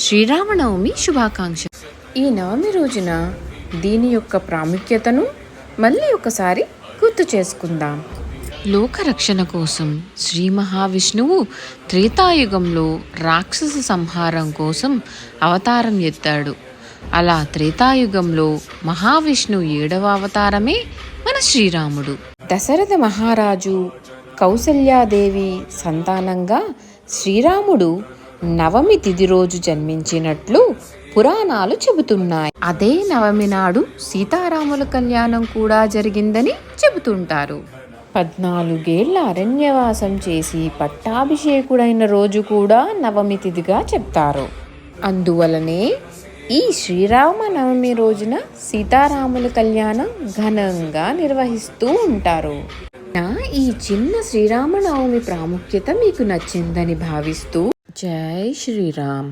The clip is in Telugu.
శ్రీరామనవమి శుభాకాంక్షలు. ఈ నవమి రోజున దీని యొక్క ప్రాముఖ్యతను మళ్ళీ ఒకసారి గుర్తు చేసుకుందాం. లోకరక్షణ కోసం శ్రీ మహావిష్ణువు త్రేతాయుగంలో రాక్షస సంహారం కోసం అవతారం ఎత్తాడు. అలా త్రేతాయుగంలో మహావిష్ణువు 7వ అవతారమే మన శ్రీరాముడు. దశరథ మహారాజు కౌసల్యాదేవి సంతానంగా శ్రీరాముడు నవమి తిథి రోజు జన్మించినట్లు పురాణాలు చెబుతున్నాయి. అదే నవమి నాడు సీతారాముల కళ్యాణం కూడా జరిగిందని చెబుతుంటారు. 14 ఏళ్ల అరణ్యవాసం చేసి పట్టాభిషేకుడైన రోజు కూడా నవమి తిథిగా చెప్తారు. అందువలనే ఈ శ్రీరామ నవమి రోజున సీతారాముల కళ్యాణం ఘనంగా నిర్వహిస్తూ ఉంటారు. ఈ చిన్న శ్రీరామనవమి ప్రాముఖ్యత మీకు నచ్చిందని భావిస్తూ జై శ్రీరామ్.